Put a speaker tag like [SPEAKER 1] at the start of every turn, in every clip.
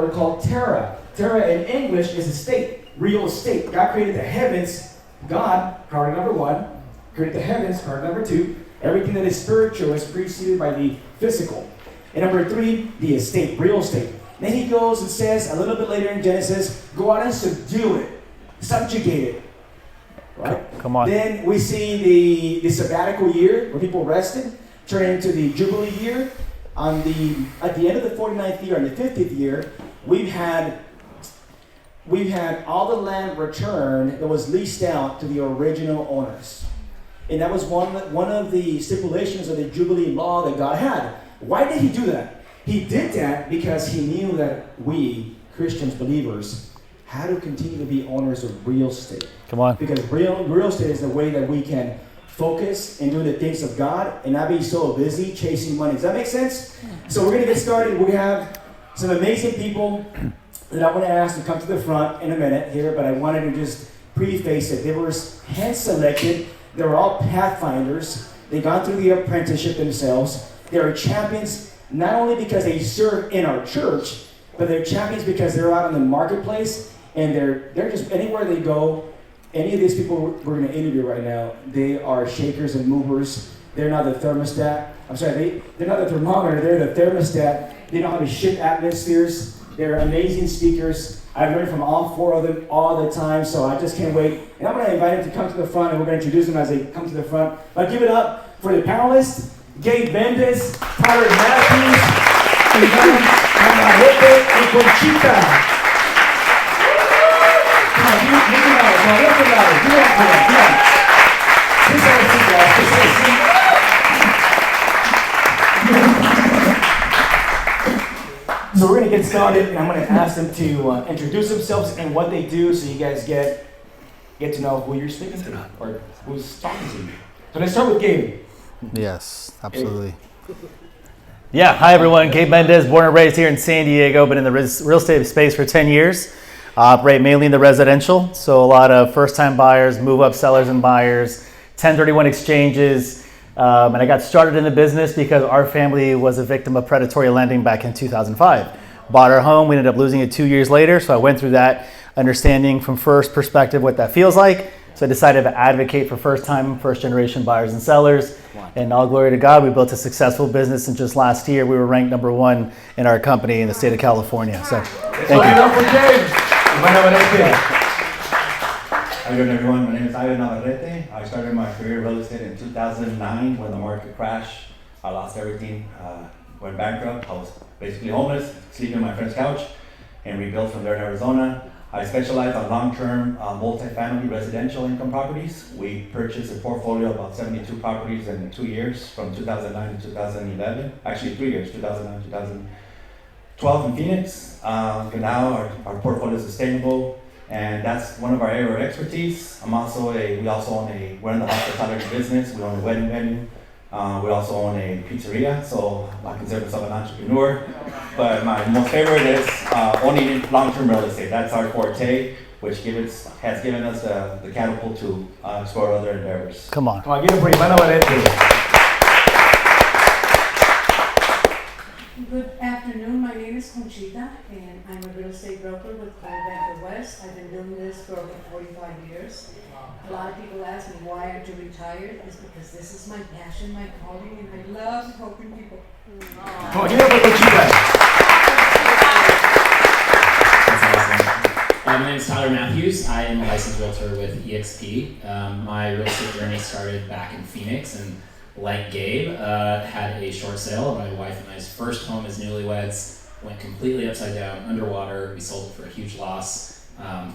[SPEAKER 1] word called terra. Terra in English is estate, real estate. God created the heavens. God, priority number one, created the heavens, priority number two. Everything that is spiritual is preceded by the physical. And number three, the estate, real estate. Then he goes and says a little bit later in Genesis, go out and subdue it, subjugate it. Right?
[SPEAKER 2] Come on.
[SPEAKER 1] Then we see the sabbatical year where people rested, turn into the Jubilee year. At the end of the 49th year and the 50th year, we've had all the land returned that was leased out to the original owners. And that was one of the stipulations of the Jubilee law that God had. Why did he do that? He did that because he knew that we, Christians, believers, had to continue to be owners of real estate.
[SPEAKER 2] Come on.
[SPEAKER 1] Because real estate is the way that we can focus and do the things of God and not be so busy chasing money. Does that make sense? So we're going to get started. We have some amazing people that I want to ask to come to the front in a minute here, but I wanted to just preface it. They were hand-selected. They were all pathfinders. They've gone through the apprenticeship themselves. They are champions not only because they serve in our church, but they're champions because they're out in the marketplace and they're just anywhere they go. Any of these people we're going to interview right now, they are shakers and movers. They're not the thermostat. They're not the thermometer. They're the thermostat. They know how to shift atmospheres. They're amazing speakers. I've learned from all four of them all the time, so I just can't wait. And I'm going to invite them to come to the front, and we're going to introduce them as they come to the front. But give it up for the panelists, Gabe Mendez, Tyler Matthews, Awaken and Conchita. Come on, give it up. Come on, give it up. Just have a seat, guys. Just have a seat. So we're going to get started, and I'm going to ask them to introduce themselves and what they do so you guys get to know who you're speaking to or who's talking to you. So let's start with Gabe.
[SPEAKER 2] Yes, absolutely. Yeah, hi everyone. Gabe Mendez, born and raised here in San Diego, been in the real estate space for 10 years. Operate mainly in the residential, so a lot of first-time buyers, move-up sellers and buyers, 1031 exchanges. And I got started in the business because our family was a victim of predatory lending back in 2005. Bought our home, we ended up losing it 2 years later, so I went through that, understanding from first perspective what that feels like. So I decided to advocate for first-generation buyers and sellers. And all glory to God, we built a successful business, and just last year we were ranked number one in our company in the state of California. So thank you.
[SPEAKER 3] How you doing, everyone? My name is Ivan Navarrete. I started my career in real estate in 2009 when the market crashed. I lost everything, went bankrupt. I was basically homeless, sleeping on my friend's couch, and rebuilt from there in Arizona. I specialize on long-term multifamily residential income properties. We purchased a portfolio of about 72 properties in 2 years, from 2009 to 2011. Actually 3 years, 2009, 2012 in Phoenix. Now our portfolio is sustainable, and that's one of our area of expertise. We're in the hospitality business. We own a wedding venue. We also own a pizzeria, so I consider myself an entrepreneur. But my most favorite is owning long-term real estate. That's our forte, which has given us the catapult to explore other endeavors.
[SPEAKER 2] Come on.
[SPEAKER 1] Give it a
[SPEAKER 4] Good afternoon, my name is Conchita, and I'm a real estate broker with Coldwell Banker West. I've been doing this for over 45 years. A lot of people ask me, why aren't you retired? It's because this is my passion, my calling, and I love helping people.
[SPEAKER 1] Come on, give it up for Conchita.
[SPEAKER 5] That's awesome. My name is Tyler Matthews. I am a licensed realtor with EXP. My real estate journey started back in Phoenix, and like Gabe, had a short sale. My wife and I's first home as newlyweds went completely upside down, underwater. We sold it for a huge loss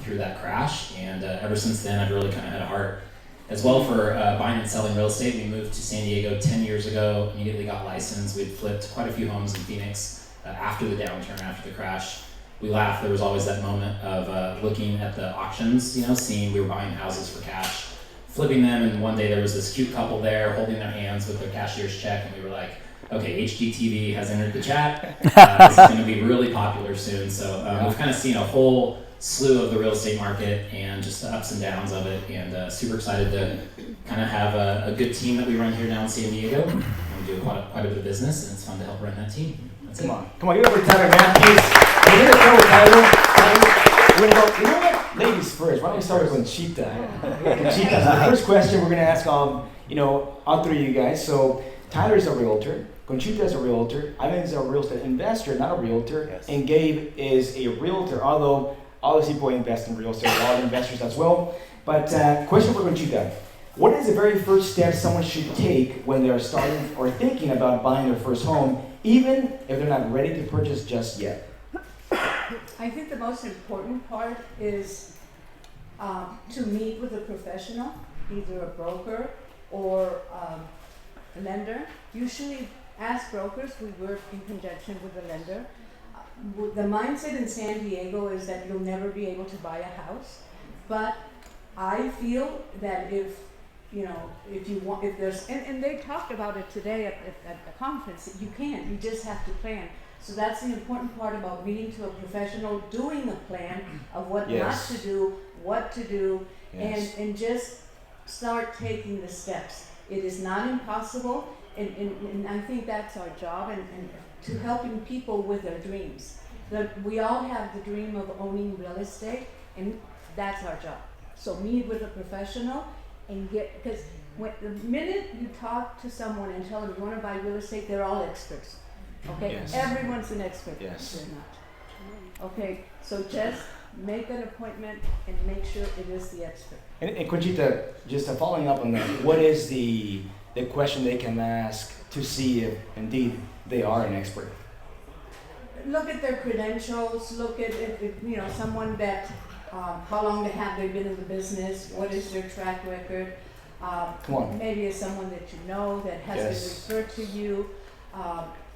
[SPEAKER 5] through that crash, and ever since then I've really kind of had a heart as well for buying and selling real estate. We moved to San Diego 10 years ago, immediately got licensed. We'd flipped quite a few homes in Phoenix after the downturn, after the crash. We laughed. There was always that moment of looking at the auctions, seeing we were buying houses for cash, flipping them, and one day there was this cute couple there holding their hands with their cashier's check, and we were like, okay, HGTV has entered the chat. This is going to be really popular soon. So we've kind of seen a whole slew of the real estate market and just the ups and downs of it, and super excited to kind of have a good team that we run here now in San Diego. And we do quite a bit of business, and it's fun to help run that team. That's it.
[SPEAKER 1] Come on, give it up for Tyler Matthews. And we're going to throw We're gonna go, you know what? Ladies first. Why don't we start with Conchita? Conchita, so the first question we're gonna ask, all three of you guys. So Tyler's a realtor, Conchita is a realtor, Ivan is a real estate investor, not a realtor,
[SPEAKER 2] Yes.
[SPEAKER 1] and Gabe is a realtor. Although all these people invest in real estate, they're all investors as well. But question for Conchita: what is the very first step someone should take when they are starting or thinking about buying their first home, even if they're not ready to purchase just yet?
[SPEAKER 4] I think the most important part is to meet with a professional, either a broker or a lender. Usually, as brokers, we work in conjunction with a lender. The mindset in San Diego is that you'll never be able to buy a house, but I feel that if you want, if there's, and they talked about it today at the conference, you can, you just have to plan. So that's the important part about meeting to a professional, doing a plan of what
[SPEAKER 1] Yes.
[SPEAKER 4] not to do, what to do,
[SPEAKER 1] Yes.
[SPEAKER 4] and just start taking the steps. It is not impossible, and I think that's our job, and to helping people with their dreams. We all have the dream of owning real estate, and that's our job. So meet with a professional and because the minute you talk to someone and tell them you want to buy real estate, they're all experts. Okay,
[SPEAKER 1] Yes.
[SPEAKER 4] everyone's an expert.
[SPEAKER 1] Yes.
[SPEAKER 4] They're not. Okay, so just make an appointment and make sure it is the expert.
[SPEAKER 1] And Conchita, just following up on that, what is the question they can ask to see if indeed they are an expert?
[SPEAKER 4] Look at their credentials. Look at if someone that how long they been in the business. What is their track record?
[SPEAKER 1] Come on.
[SPEAKER 4] Maybe it's someone that you know that has
[SPEAKER 1] Yes.
[SPEAKER 4] been referred to you.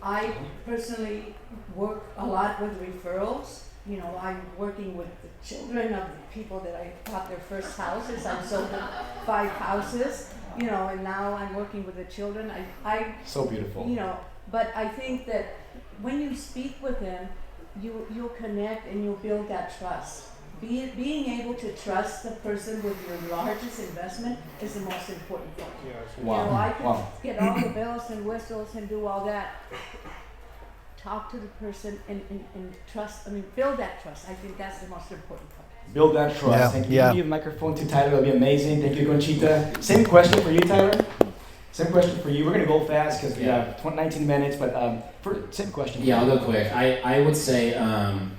[SPEAKER 4] I personally work a lot with referrals. I'm working with the children of the people that I bought their first houses. I've sold them 5 houses, and now I'm working with the children. I
[SPEAKER 1] So beautiful.
[SPEAKER 4] but I think that when you speak with them, you'll connect and you'll build that trust. Being able to trust the person with your largest investment is the most important part.
[SPEAKER 1] Wow.
[SPEAKER 4] I can
[SPEAKER 1] Wow.
[SPEAKER 4] get all the bells and whistles and do all that. Talk to the person and trust. Build that trust. I think that's the most important part.
[SPEAKER 1] Build that trust.
[SPEAKER 2] Yeah,
[SPEAKER 1] Thank you.
[SPEAKER 2] yeah.
[SPEAKER 1] Give me a microphone to Tyler. That'll be amazing. Thank you, Conchita. Same question for you, Tyler. Same question for you. We're going to go fast because we have 19 minutes, but same question.
[SPEAKER 5] Yeah, I'll go quick. I would say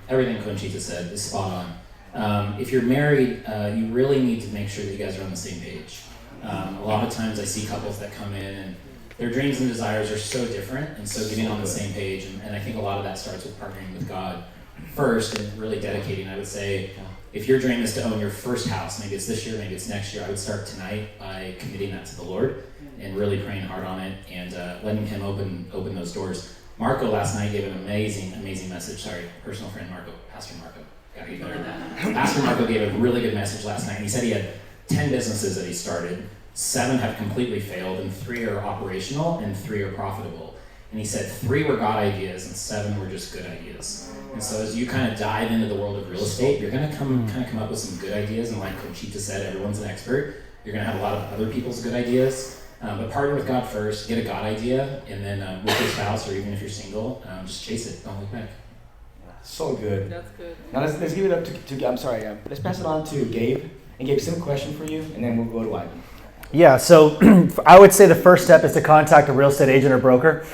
[SPEAKER 5] everything Conchita said is spot on. If you're married, you really need to make sure that you guys are on the same page. A lot of times I see couples that come in and their dreams and desires are so different, and so getting on the same page, and I think a lot of that starts with partnering with God first and really dedicating. I would say if your dream is to own your first house, maybe it's this year, maybe it's next year, I would start tonight by committing that to the Lord and really praying hard on it and letting Him open those doors. Marco last night gave an amazing message. Sorry, personal friend Marco, Pastor Marco. Gotta get better than that. Pastor Marco gave a really good message last night. He said he had 10 businesses that he started. 7 have completely failed, and 3 are operational, and 3 are profitable. And he said 3 were God ideas, and 7 were just good ideas. And so as you kind of dive into the world of real estate, you're going to come up with some good ideas. And like Conchita said, everyone's an expert. You're going to have a lot of other people's good ideas. But partner with God first, get a God idea, and then with your spouse, or even if you're single, just chase it. Don't look back.
[SPEAKER 1] So good.
[SPEAKER 6] That's good.
[SPEAKER 1] Now let's give it up to I'm sorry. Let's pass it on to Gabe. And Gabe, same question for you, and then we'll go to Ivan.
[SPEAKER 2] Yeah, so I would say the first step is to contact a real estate agent or broker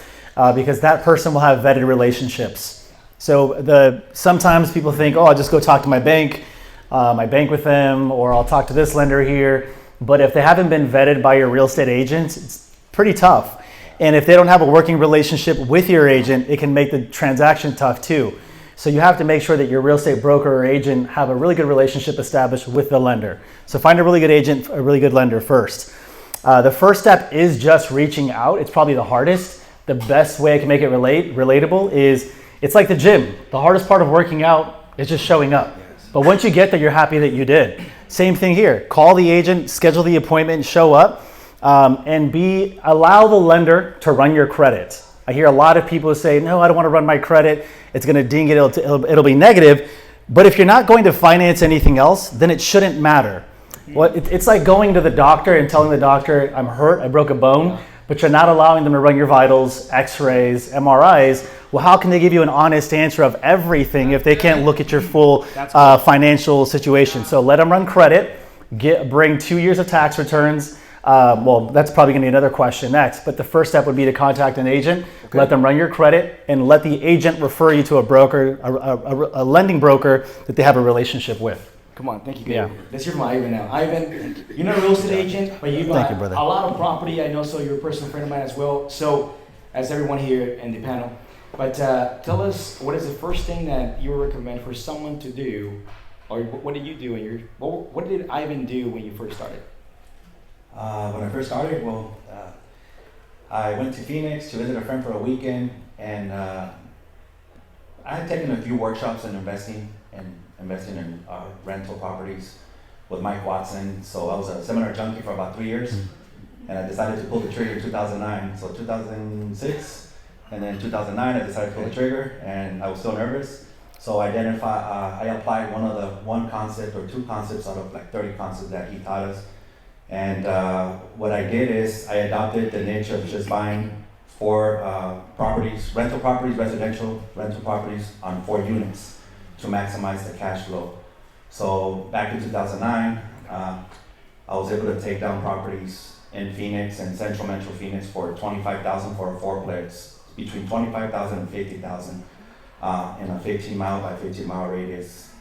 [SPEAKER 2] because that person will have vetted relationships. So sometimes people think, I'll just go talk to my bank with them, or I'll talk to this lender here. But if they haven't been vetted by your real estate agent, it's pretty tough. And if they don't have a working relationship with your agent, it can make the transaction tough too. So you have to make sure that your real estate broker or agent have a really good relationship established with the lender. So find a really good agent, a really good lender first. The first step is just reaching out. It's probably the hardest. The best way I can make it relatable is it's like the gym. The hardest part of working out is just showing up. But once you get there, you're happy that you did. Same thing here. Call the agent, schedule the appointment, show up, and allow the lender to run your credit. I hear a lot of people say, no, I don't want to run my credit. It's going to ding it. It'll be negative. But if you're not going to finance anything else, then it shouldn't matter. Well, it's like going to the doctor and telling the doctor, I'm hurt, I broke a bone, but you're not allowing them to run your vitals, x-rays, MRIs, well, how can they give you an honest answer of everything if they can't look at your full financial situation? So let them run credit, bring 2 years of tax returns. Well, that's probably going to be another question next, but the first step would be to contact an agent, let them run your credit, and let the agent refer you to a broker, a lending broker that they have a relationship with.
[SPEAKER 1] Come on, thank you.
[SPEAKER 2] Yeah.
[SPEAKER 1] Let's hear from Ivan now. Ivan, you're not a real estate agent, but you got a lot of property. I know, so you're a personal friend of mine as well. So, as everyone here in the panel, but tell us, what is the first thing that you would recommend for someone to do, or what did you do in your? What did Ivan do when you first started?
[SPEAKER 3] When I first started, well, I went to Phoenix to visit a friend for a weekend, and I had taken a few workshops in investing in rental properties with Mike Watson. So I was a seminar junkie for about 3 years, and I decided to pull the trigger in 2009. So 2006, and then 2009, I decided to pull the trigger, and I was still nervous. So I applied one concept or two concepts out of like 30 concepts that he taught us. And what I did is I adopted the niche of just buying 4 properties, rental properties, residential rental properties on 4 units to maximize the cash flow. So back in 2009, I was able to take down properties in Phoenix and Central Metro Phoenix for $25,000 for a 4-plex, between $25,000 and $50,000 in a 15-mile by 15-mile radius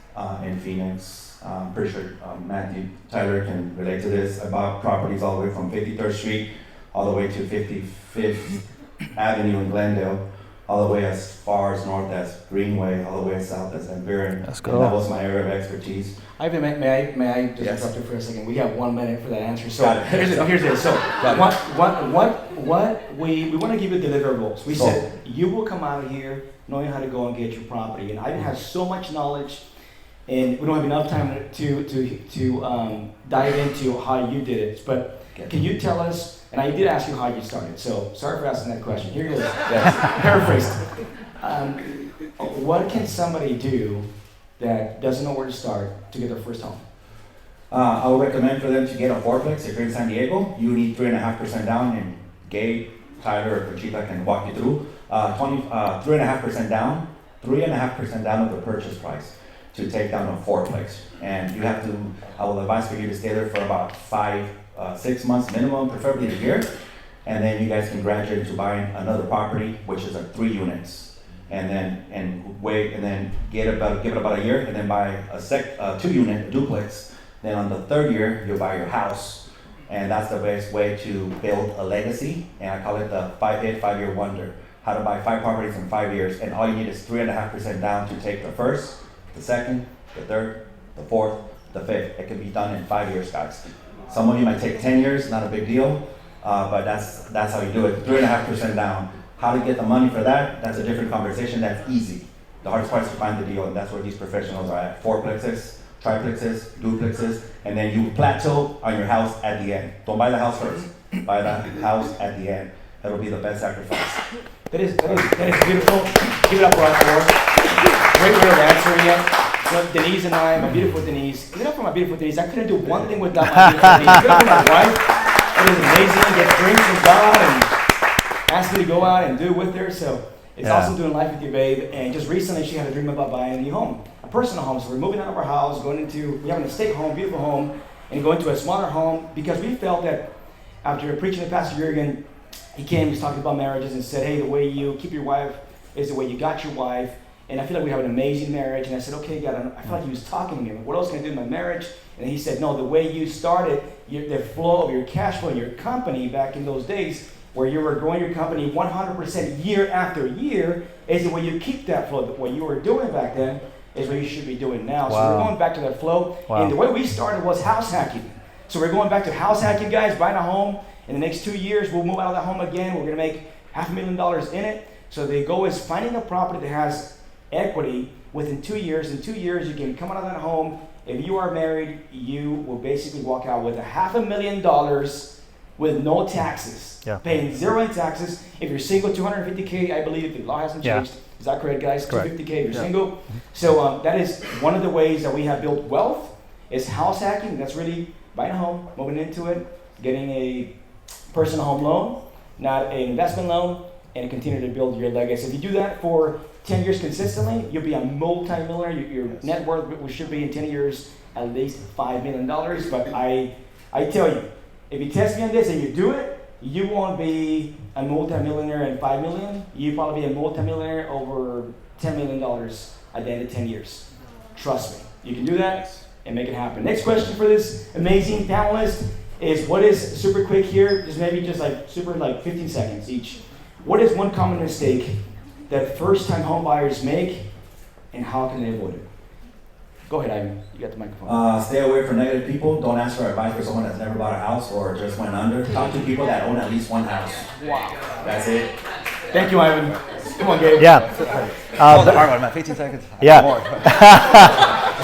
[SPEAKER 3] in Phoenix. I'm pretty sure Matthew Tyler can relate to this. I bought properties all the way from 53rd Street all the way to 55th Avenue in Glendale, all the way as far as north as Greenway, all the way south as Van Buren.
[SPEAKER 2] Let's go.
[SPEAKER 3] And that was my area of expertise.
[SPEAKER 1] Ivan, may I just interrupt you for a second? We have 1 minute for that answer. So
[SPEAKER 3] Got it.
[SPEAKER 1] here's it. So what we want to give you deliverables. We said you will come out of here knowing how to go and get your property. And Ivan has so much knowledge, and we don't have enough time to dive into how you did it. But can you tell us? And I did ask you how you started. So sorry for asking that question. Here it is. Paraphrased. What can somebody do that doesn't know where to start to get their first home?
[SPEAKER 3] I would recommend for them to get a 4-plex. If you're in San Diego, you need 3.5% down, and Gabe, Tyler, or Conchita can walk you through. 3.5% down, 3.5% down of the purchase price to take down a 4-plex. And you have to, I will advise for you to stay there for about 6 months minimum, preferably a year. And then you guys can graduate to buying another property, which is a 3 units. And then give it about a year, and then buy a 2-unit duplex. Then on the 3rd year, you'll buy your house. And that's the best way to build a legacy. And I call it the 5-year wonder. How to buy 5 properties in 5 years. And all you need is 3.5% down to take the first, the second, the third, the fourth, the fifth. It can be done in 5 years, guys. Some of you might take 10 years, not a big deal. But that's how you do it. 3.5% down. How to get the money for that, that's a different conversation. That's easy. The hardest part is to find the deal, and that's where these professionals are at. 4-plexes, triplexes, duplexes, and then you plateau on your house at the end. Don't buy the house first. Buy the house at the end. That'll be the best sacrifice.
[SPEAKER 1] That is beautiful. Give it up for our board. Great way of answering it. So Denise and I, my beautiful Denise. Give it up for my beautiful Denise. I couldn't do one thing without my beautiful Denise. Give it up for my wife. It is amazing. Get drinks and God and asked me to go out and do it with her. So it's awesome doing life with you, babe. And just recently she had a dream about buying a new home, a personal home. So we're moving out of our house, we have an estate home, beautiful home, and going to a smaller home because we felt that after preaching to Pastor Jurgen, he was talking about marriages and said, hey, the way you keep your wife is the way you got your wife. And I feel like we have an amazing marriage. And I said, okay, God, I feel like he was talking to me. What else can I do in my marriage? And he said, no, the way you started, the flow of your cash flow in your company back in those days, where you were growing your company 100% year after year, is the way you keep that flow. What you were doing back then is what you should be doing now. Wow. So we're going back to that flow. Wow. And the way we started was house hacking. So we're going back to house hacking, guys, buying a home. In the next 2 years, we'll move out of that home again. We're going to make $500,000 in it. So the goal is finding a property that has equity within 2 years. In 2 years, you can come out of that home. If you are married, you will basically walk out with $500,000 with no taxes, paying 0 in taxes. If you're single, $250K, I believe, if the law hasn't changed. Is that correct, guys?
[SPEAKER 2] Correct.
[SPEAKER 1] $250K if you're single. So that is one of the ways that we have built wealth, is house hacking. That's really buying a home, moving into it, getting a personal home loan, not an investment loan, and continue to build your legacy. If you do that for 10 years consistently, you'll be a multi-millionaire. Your net worth should be in 10 years at least $5 million. But I tell you, if you test me on this and you do it, you won't be a multi-millionaire at $5 million. You'll probably be a multi-millionaire over $10 million at the end of 10 years. Trust me, you can do that and make it happen. Next question for this amazing panelist is, what is, super quick here, just maybe just like super like 15 seconds each. What is one common mistake that first-time home buyers make, and how can they avoid it? Go ahead, Ivan. You got the microphone.
[SPEAKER 3] Stay away from negative people. Don't ask for advice for someone that's never bought a house or just went under. Talk to people that own at least one house.
[SPEAKER 1] Wow.
[SPEAKER 3] That's it.
[SPEAKER 1] Thank you, Ivan. Come on, Gabe.
[SPEAKER 2] Yeah.
[SPEAKER 6] About 15 seconds.
[SPEAKER 2] Yeah.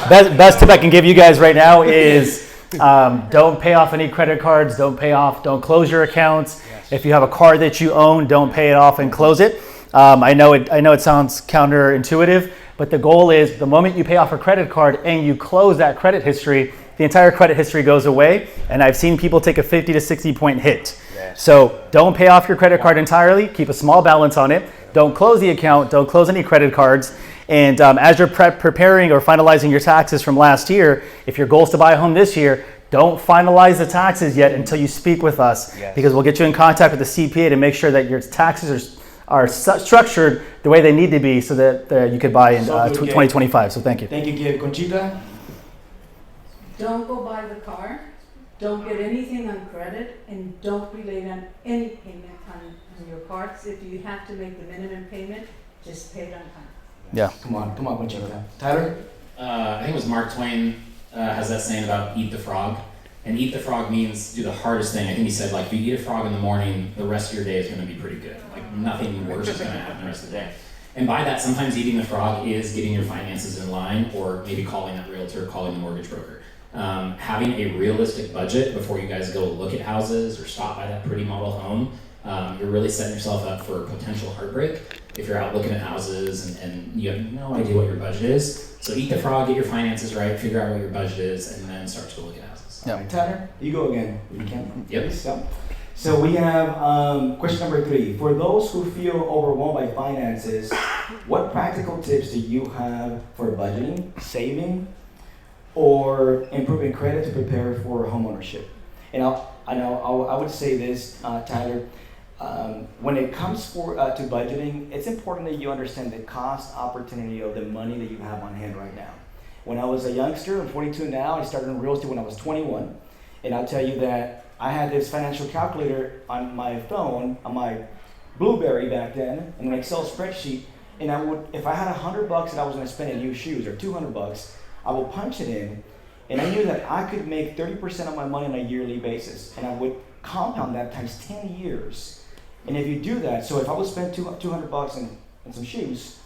[SPEAKER 2] Best tip I can give you guys right now is don't pay off any credit cards. Don't close your accounts. If you have a car that you own, don't pay it off and close it. I know it sounds counterintuitive, but the goal is the moment you pay off a credit card and you close that credit history, the entire credit history goes away. And I've seen people take a 50 to 60 point hit. Yes. So don't pay off your credit card entirely. Keep a small balance on it. Don't close the account. Don't close any credit cards. And as you're preparing or finalizing your taxes from last year, if your goal is to buy a home this year, don't finalize the taxes yet until you speak with us, because we'll get you in contact with the CPA to make sure that your taxes are structured the way they need to be so that you could buy in 2025. So thank you.
[SPEAKER 1] Thank you, Gabe. Conchita?
[SPEAKER 4] Don't go buy the car, don't get anything on credit, and don't be late on any payment on your cards. If you have to make the minimum payment, just pay it on time.
[SPEAKER 2] Yeah.
[SPEAKER 1] Come on, Conchita. Tyler?
[SPEAKER 5] I think it was Mark Twain has that saying about eat the frog. And eat the frog means do the hardest thing. I think he said, like, if you eat a frog in the morning, the rest of your day is going to be pretty good. Like, nothing worse is going to happen the rest of the day. And by that, sometimes eating the frog is getting your finances in line, or maybe calling that realtor, calling the mortgage broker. Having a realistic budget before you guys go look at houses or stop by that pretty model home, you're really setting yourself up for potential heartbreak if you're out looking at houses and you have no idea what your budget is. So eat the frog, get your finances right, figure out what your budget is, and then start to go look at houses.
[SPEAKER 1] Yeah. Tyler, you go again. You can.
[SPEAKER 5] Yep.
[SPEAKER 1] So we have question number 3. For those who feel overwhelmed by finances, what practical tips do you have for budgeting, saving, or improving credit to prepare for homeownership? And I would say this, Tyler. When it comes to budgeting, it's important that you understand the cost opportunity of the money that you have on hand right now. When I was a youngster, I'm 42 now, I started in real estate when I was 21. And I'll tell you that I had this financial calculator on my phone, on my BlueBerry back then, and an Excel spreadsheet. And I would, if I had $100 that I was going to spend in new shoes, or $200, I would punch it in. And I knew that I could make 30% of my money on a yearly basis. And I would compound that times 10 years. And if you do that, so if I would spend $200 in some shoes,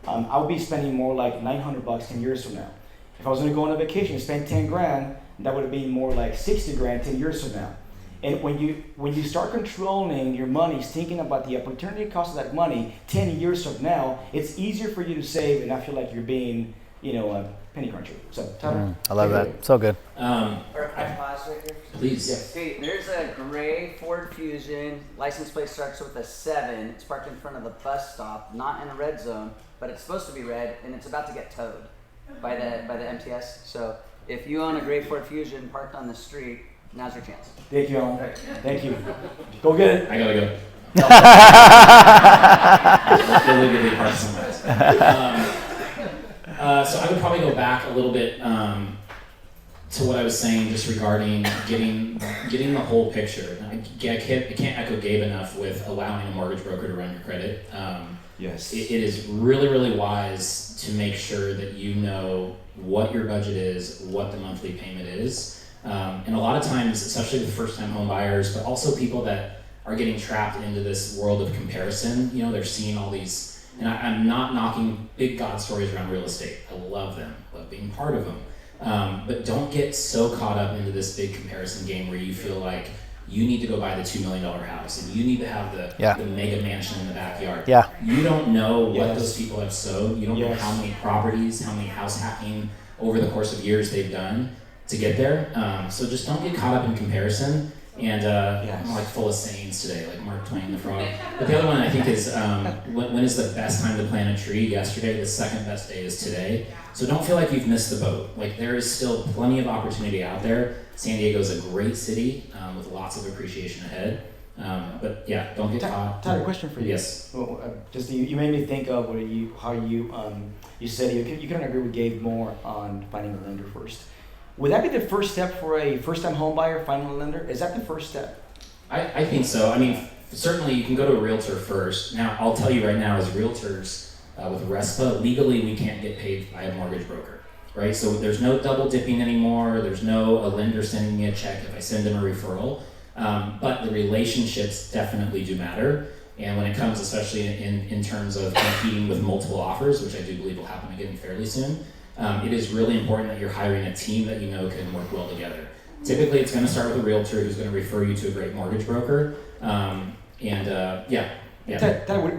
[SPEAKER 1] I would be spending more like $900 10 years from now. If I was going to go on a vacation and spend 10 grand, that would have been more like 60 grand 10 years from now. And when you start controlling your money, thinking about the opportunity cost of that money 10 years from now, it's easier for you to save and not feel like you're being, a penny cruncher. So, Tyler,
[SPEAKER 2] I love that. So good.
[SPEAKER 7] Or can I pause right here?
[SPEAKER 5] Please.
[SPEAKER 1] Yes.
[SPEAKER 7] Hey, there's a gray Ford Fusion. License plate starts with a 7. It's parked in front of the bus stop, not in a red zone, but it's supposed to be red, and it's about to get towed by the MTS. So if you own a gray Ford Fusion parked on the street, now's your chance.
[SPEAKER 1] Thank you, Alan. Thank you. Go get it.
[SPEAKER 5] I gotta go. Illegally parked somewhere. So I would probably go back a little bit to what I was saying, just regarding getting the whole picture. I can't echo Gabe enough with allowing a mortgage broker to run your credit.
[SPEAKER 1] Yes.
[SPEAKER 5] It is really, really wise to make sure that you know what your budget is, what the monthly payment is. And a lot of times, especially with first-time home buyers, but also people that are getting trapped into this world of comparison, they're seeing all these, and I'm not knocking big God stories around real estate. I love them, love being part of them. But don't get so caught up into this big comparison game where you feel like you need to go buy the $2 million house and you need to have the mega mansion in the backyard.
[SPEAKER 2] Yeah.
[SPEAKER 5] You don't know what those people have sowed. You don't know how many properties, how many house hacking over the course of years they've done to get there. So just don't get caught up in comparison And I'm like full of sayings today, like Mark Twain the frog. But the other one I think is when is the best time to plant a tree? Yesterday. The second best day is today. So don't feel like you've missed the boat. Like there is still plenty of opportunity out there. San Diego is a great city with lots of appreciation ahead. But yeah, don't get caught.
[SPEAKER 1] Tyler, question for you.
[SPEAKER 5] Yes.
[SPEAKER 1] Well, just you made me think of how you said you couldn't agree with Gabe more on finding a lender first. Would that be the first step for a first-time home buyer, finding a lender? Is that the first step?
[SPEAKER 5] I think so. I mean, certainly you can go to a realtor first. Now, I'll tell you right now, as realtors with RESPA, legally we can't get paid by a mortgage broker, right? So there's no double dipping anymore. There's no a lender sending me a check if I send them a referral. But the relationships definitely do matter. And when it comes, especially in terms of competing with multiple offers, which I do believe will happen again fairly soon, it is really important that you're hiring a team that you know can work well together. Typically, it's going to start with a realtor who's going to refer you to a great mortgage broker.
[SPEAKER 1] Tyler,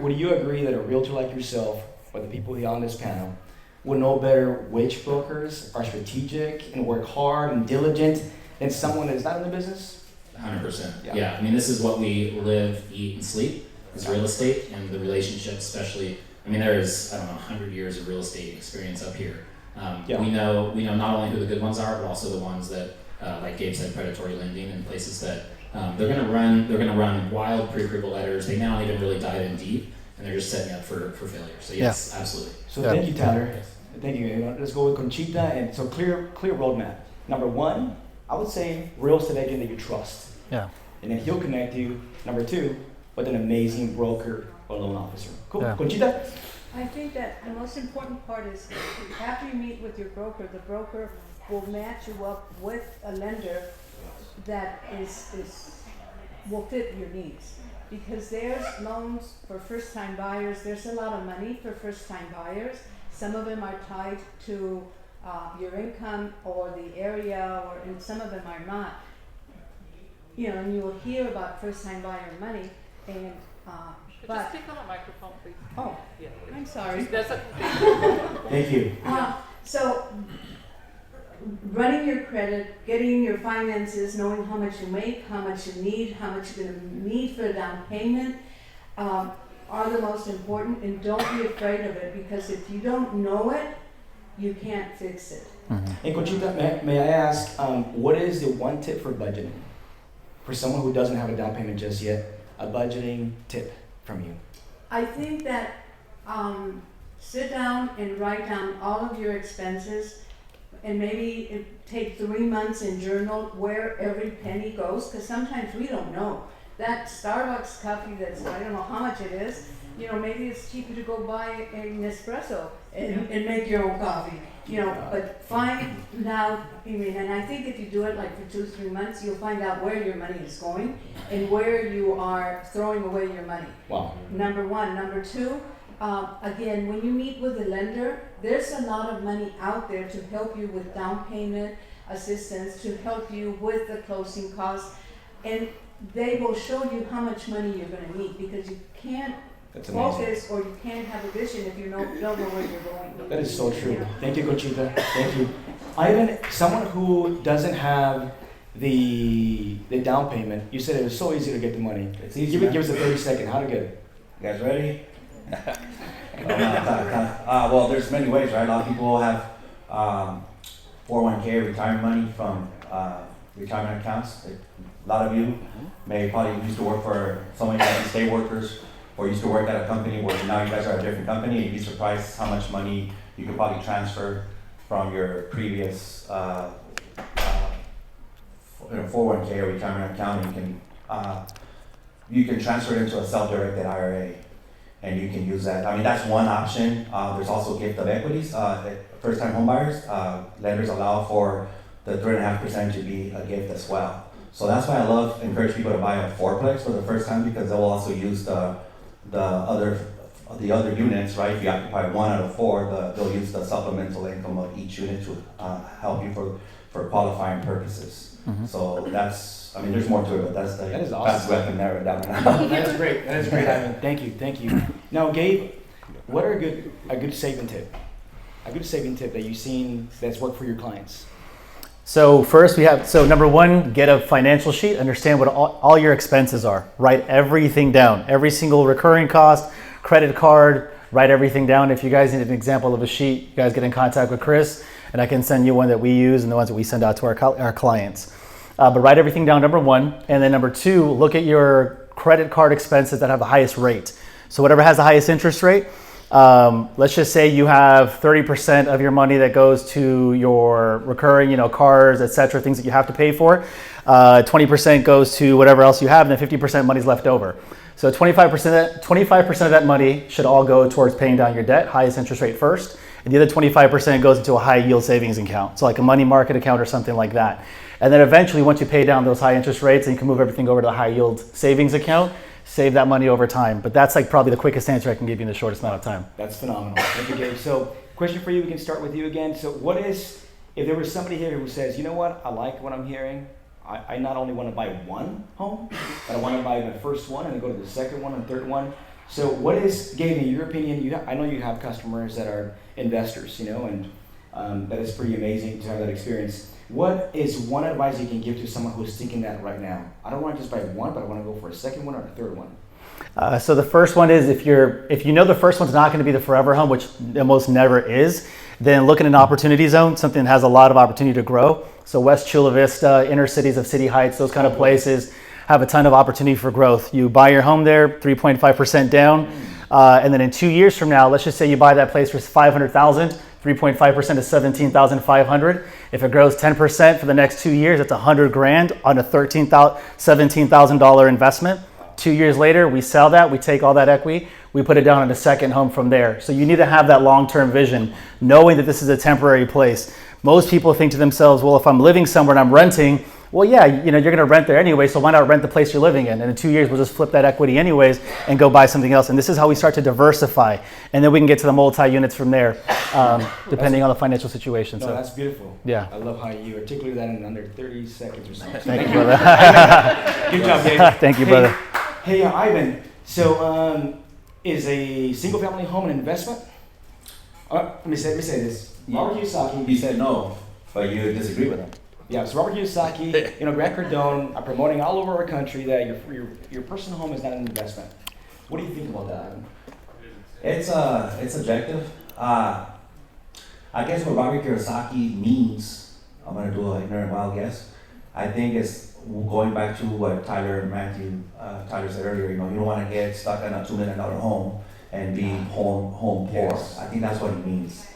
[SPEAKER 1] would you agree that a realtor like yourself, or the people here on this panel, would know better which brokers are strategic and work hard and diligent than someone that's not in the business?
[SPEAKER 5] 100%. Yeah. I mean, this is what we live, eat, and sleep is real estate and the relationships, especially. I mean, there is 100 years of real estate experience up here. We know not only who the good ones are, but also the ones that, like Gabe said, predatory lending and places that they're going to run wild pre-approval letters. They may not even really dive in deep, and they're just setting up for failure. So yes, absolutely.
[SPEAKER 1] So thank you, Tyler. Thank you. Let's go with Conchita. And so clear roadmap. Number one, I would say real estate agent that you trust.
[SPEAKER 2] Yeah.
[SPEAKER 1] And then he'll connect you. Number two, with an amazing broker or loan officer. Cool.
[SPEAKER 2] Yeah.
[SPEAKER 1] Conchita?
[SPEAKER 4] I think that the most important part is after you meet with your broker, the broker will match you up with a lender that will fit your needs. Because there's loans for first-time buyers. There's a lot of money for first-time buyers. Some of them are tied to your income or the area, and some of them are not. And you will hear about first-time buyer money, and
[SPEAKER 8] Could you speak on a microphone, please?
[SPEAKER 4] Oh,
[SPEAKER 8] yeah,
[SPEAKER 4] I'm sorry.
[SPEAKER 8] That's a,
[SPEAKER 1] Thank you.
[SPEAKER 4] So, running your credit, getting your finances, knowing how much you make, how much you need, how much you're going to need for a down payment, are the most important. And don't be afraid of it, because if you don't know it, you can't fix it.
[SPEAKER 2] Mm-hmm.
[SPEAKER 1] And Conchita, may I ask, what is the one tip for budgeting? For someone who doesn't have a down payment just yet, a budgeting tip from you.
[SPEAKER 4] I think that sit down and write down all of your expenses, and maybe take 3 months and journal where every penny goes, because sometimes we don't know. That Starbucks coffee that's, I don't know how much it is, maybe it's cheaper to go buy an espresso and make your own coffee. But find out, and I think if you do it like for 2-3 months, you'll find out where your money is going and where you are throwing away your money.
[SPEAKER 1] Wow.
[SPEAKER 4] Number one. Number two, again, when you meet with a lender, there's a lot of money out there to help you with down payment assistance, to help you with the closing costs, and they will show you how much money you're going to need, because you can't focus or you can't have a vision if you don't know where you're going.
[SPEAKER 1] That is so true. Thank you, Conchita. Thank you. Ivan, someone who doesn't have the down payment, you said it was so easy to get the money.
[SPEAKER 3] It's easy.
[SPEAKER 1] Give us a 30-second. How to get it?
[SPEAKER 3] You guys ready? Well, there's many ways, right? A lot of people have 401k retirement money from retirement accounts. A lot of you may probably used to work for some of you guys state workers, or used to work at a company where now you guys are at a different company, and you'd be surprised how much money you could probably transfer from your previous 401k or retirement account. You can transfer it into a self-directed IRA, and you can use that. I mean, that's one option. There's also gift of equities. First-time homebuyers, lenders allow for the 3.5% to be a gift as well. So that's why I encourage people to buy a fourplex for the first time, because they'll also use the other units, right? If you occupy 1 out of 4, they'll use the supplemental income of each unit to help you for qualifying purposes. Mm-hmm. So there's more to it, but that is awesome. That's where I can narrow it down now.
[SPEAKER 1] That is great. Ivan. Thank you. Now, Gabe, what are a good saving tip? A good saving tip that you've seen that's worked for your clients?
[SPEAKER 2] So first number one, get a financial sheet, understand what all your expenses are. Write everything down, every single recurring cost, credit card, write everything down. If you guys need an example of a sheet, you guys get in contact with Chris and I can send you one that we use and the ones that we send out to our clients. But write everything down, number one. And then number two, look at your credit card expenses that have the highest rate. So whatever has the highest interest rate, let's just say you have 30% of your money that goes to your recurring, cars, etc., things that you have to pay for. 20% goes to whatever else you have, and then 50% money's left over. So 25% of that money should all go towards paying down your debt, highest interest rate first, and the other 25% goes into a high yield savings account, so like a money market account or something like that. And then eventually, once you pay down those high interest rates, then you can move everything over to the high yield savings account. Save that money over time. But that's like probably the quickest answer I can give you in the shortest amount of time.
[SPEAKER 1] That's phenomenal. Thank you, Gabe. So question for you, we can start with you again. So if there was somebody here who says, you know what, I like what I'm hearing. I not only want to buy one home, but I want to buy my first one and then go to the second one and third one. So what is, Gabe, in your opinion, I know you have customers that are investors, and that is pretty amazing to have that experience. What is one advice you can give to someone who's thinking that right now? I don't want to just buy one, but I want to go for a second one or a third one.
[SPEAKER 2] So the first one is if you know the first one's not going to be the forever home, which almost never is, then look at an opportunity zone, something that has a lot of opportunity to grow. So West Chula Vista, inner cities of City Heights, those kind of places have a ton of opportunity for growth. You buy your home there, 3.5% down, and then in 2 years from now, let's just say you buy that place for $500,000. 3.5% is $17,500. If it grows 10% for the next 2 years, that's $100,000 on a $17,000 investment. 2 years later, we sell that, we take all that equity, we put it down on a second home from there. So you need to have that long-term vision, knowing that this is a temporary place. Most people think to themselves, well, if I'm living somewhere and I'm renting, well, yeah, you're going to rent there anyway, so why not rent the place you're living in? And in 2 years, we'll just flip that equity anyways and go buy something else. And this is how we start to diversify. And then we can get to the multi-units from there, depending on the financial situation.
[SPEAKER 1] No, that's beautiful.
[SPEAKER 2] Yeah.
[SPEAKER 1] I love how you articulate that in under 30 seconds or something.
[SPEAKER 2] Thank you, brother.
[SPEAKER 1] Good job, Gabe.
[SPEAKER 2] Thank you, brother.
[SPEAKER 1] Hey, Ivan, so is a single-family home an investment? Let me say this. Robert Kiyosaki.
[SPEAKER 3] He said no, but you disagree with him.
[SPEAKER 1] Yeah, so Robert Kiyosaki, Grant Cardone are promoting all over our country that your personal home is not an investment. What do you think about that, Ivan?
[SPEAKER 3] It's objective. I guess what Robert Kiyosaki means, I'm gonna do an ignorant wild guess. I think it's going back to what Tyler said earlier. You don't want to get stuck in a $2 million home and be home poor.
[SPEAKER 1] Yes.
[SPEAKER 3] I think that's what he means.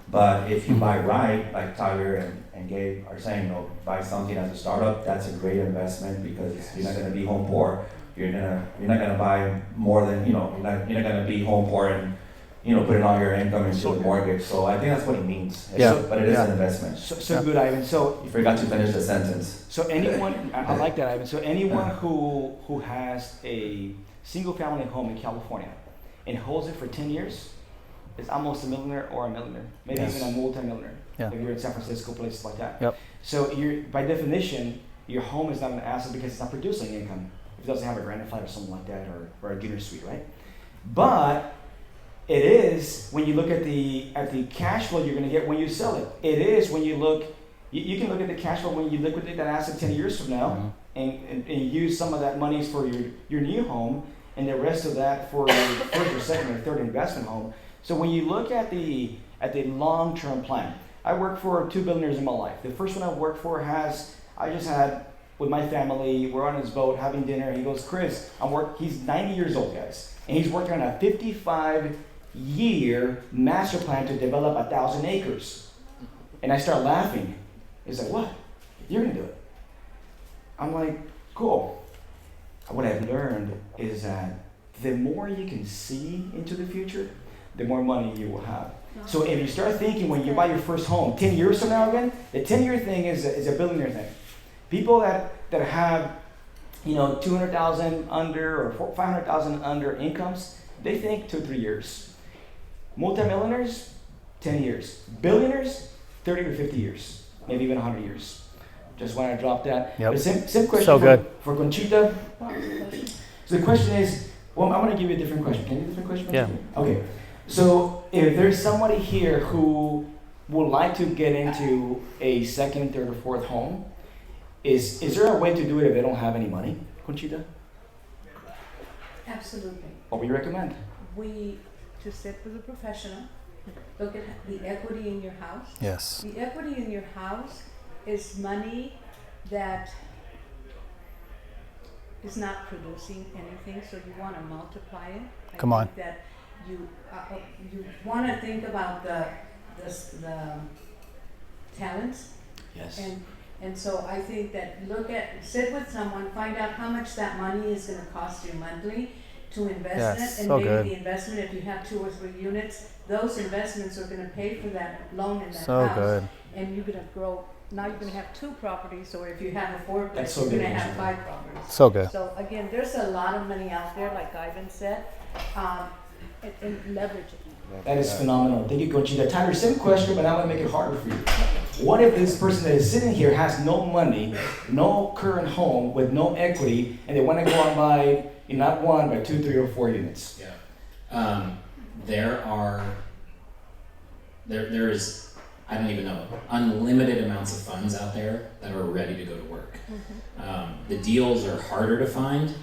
[SPEAKER 3] But if you buy right, like Tyler and Gabe are saying, buy something as a startup, that's a great investment because you're not going to be home poor. You're not gonna buy more than you're not gonna be home poor and putting all your income into the mortgage. So I think that's what it means. But it is an investment.
[SPEAKER 1] So good, Ivan. So
[SPEAKER 3] you forgot to finish the sentence.
[SPEAKER 1] So anyone, I like that, Ivan. So anyone who has a single-family home in California and holds it for 10 years is almost a millionaire or a millionaire, maybe even a multi-millionaire. If you're in San Francisco, places like that.
[SPEAKER 2] Yep.
[SPEAKER 1] So by definition, your home is not an asset because it's not producing income. If it doesn't have a granite flat or something like that, or a dinner suite, right? But it is when you look at the cash flow you're going to get when you sell it. It is when you look. You can look at the cash flow when you liquidate that asset 10 years from now, and use some of that money for your new home, and the rest of that for your first or second or third investment home. So when you look at the long-term plan, I worked for 2 billionaires in my life. The first one I worked for I just had with my family. We're on his boat having dinner. He goes, Chris, he's 90 years old, guys, and he's working on a 55-year master plan to develop 1,000 acres. And I start laughing. He's like, what? You're gonna do it? I'm like, cool. What I've learned is that the more you can see into the future, the more money you will have. So if you start thinking when you buy your first home, 10 years from now again, the 10-year thing is a billionaire thing. People that have 200,000 under or 500,000 under incomes, they think 2 or 3 years. Multimillionaires, 10 years. Billionaires, 30 or 50 years, maybe even 100 years. Just want to drop that.
[SPEAKER 2] Yep.
[SPEAKER 1] But same question
[SPEAKER 2] So good.
[SPEAKER 1] for Conchita. So the question is, well, I'm going to give you a different question. Can you give a different question?
[SPEAKER 2] Yeah.
[SPEAKER 1] Okay. So if there's somebody here who would like to get into a second, third, or fourth home, is there a way to do it if they don't have any money, Conchita?
[SPEAKER 4] Absolutely.
[SPEAKER 1] What would you recommend?
[SPEAKER 4] To sit with a professional, look at the equity in your house.
[SPEAKER 2] Yes.
[SPEAKER 4] The equity in your house is money that is not producing anything, so you want to multiply it.
[SPEAKER 2] Come on.
[SPEAKER 4] I think that you want to think about the talents.
[SPEAKER 1] Yes.
[SPEAKER 4] And so I think that sit with someone, find out how much that money is going to cost you monthly to invest
[SPEAKER 2] Yes,
[SPEAKER 4] in it, and
[SPEAKER 2] so
[SPEAKER 4] maybe
[SPEAKER 2] good.
[SPEAKER 4] the investment, if you have 2 or 3 units, those investments are going to pay for that loan in that
[SPEAKER 2] So
[SPEAKER 4] house.
[SPEAKER 2] good.
[SPEAKER 4] And you're going to grow. Now you're going to have 2 properties, or if you have a 4-place,
[SPEAKER 1] That's so
[SPEAKER 4] you're going to
[SPEAKER 1] good,
[SPEAKER 4] have
[SPEAKER 1] Angela.
[SPEAKER 4] 5 properties.
[SPEAKER 2] So good.
[SPEAKER 4] So again, there's a lot of money out there, like Ivan said, and leverage it.
[SPEAKER 1] That is phenomenal. Thank you, Conchita. Tyler, same question, but I'm going to make it harder for you. What if this person that is sitting here has no money, no current home, with no equity, and they want to go and buy not 1, but 2, 3, or 4 units?
[SPEAKER 5] Yeah. There is, I don't even know, unlimited amounts of funds out there that are ready to go to work. The deals are harder to find,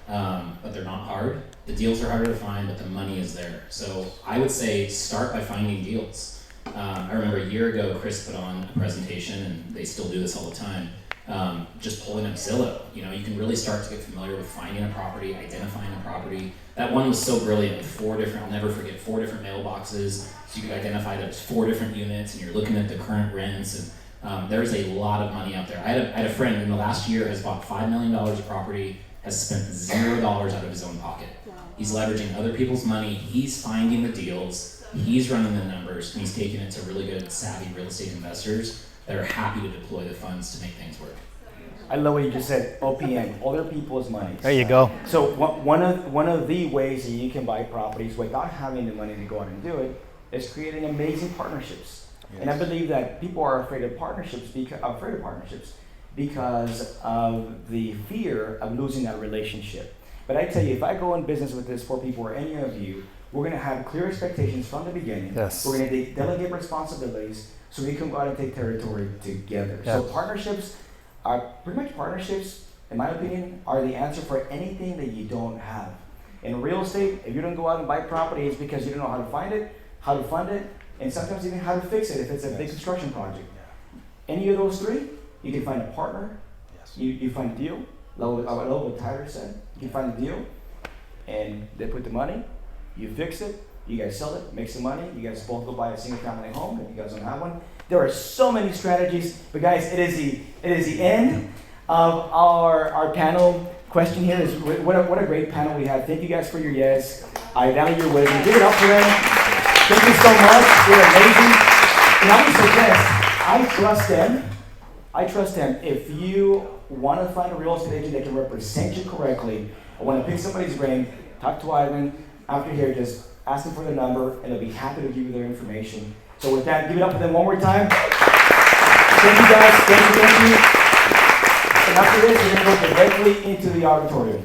[SPEAKER 5] but they're not hard. The deals are harder to find, but the money is there. So I would say start by finding deals. I remember a year ago, Chris put on a presentation, and they still do this all the time, just pulling up Zillow. You know, you can really start to get familiar with finding a property, identifying a property. That one was so brilliant with 4 different, I'll never forget, 4 different mailboxes. So you could identify that it's 4 different units, and you're looking at the current rents, and there's a lot of money out there. I had a friend in the last year has bought $5 million of property, has spent $0 out of his own pocket. He's leveraging other people's money, he's finding the deals, he's running the numbers, and he's taking it to really good, savvy real estate investors that are happy to deploy the funds to make things work.
[SPEAKER 1] I love what you just said, OPM, other people's money.
[SPEAKER 2] There you go.
[SPEAKER 1] So one of the ways that you can buy properties without having the money to go out and do it is creating amazing partnerships. Yes. And I believe that people are afraid of partnerships because of the fear of losing that relationship. But I tell you, if I go in business with this for people or any of you, we're going to have clear expectations from the beginning.
[SPEAKER 2] Yes.
[SPEAKER 1] We're going to delegate responsibilities so we can go out and take territory together.
[SPEAKER 2] Yeah.
[SPEAKER 1] So partnerships, in my opinion, are the answer for anything that you don't have. In real estate, if you don't go out and buy property, it's because you don't know how to find it, how to fund it, and sometimes even how to fix it if it's a big construction project. Any of those 3, you can find a partner, you find a deal. I love what Tyler said. You can find a deal, and they put the money, you fix it, you guys sell it, make some money, you guys both go buy a single family home if you guys don't have one. There are so many strategies, but guys, it is the end of our panel. Question here is what a great panel we had. Thank you guys for your yes. I value your wisdom. Give it up for them. Thank you so much. They're amazing. And I would suggest, I trust them. If you want to find a real estate agent that can represent you correctly, I want to pick somebody's brain, talk to Ivan. After here, just ask them for their number, and they'll be happy to give you their information. So with that, give it up for them one more time. Thank you guys. Thank you. And after this, we're going to go directly into the auditorium.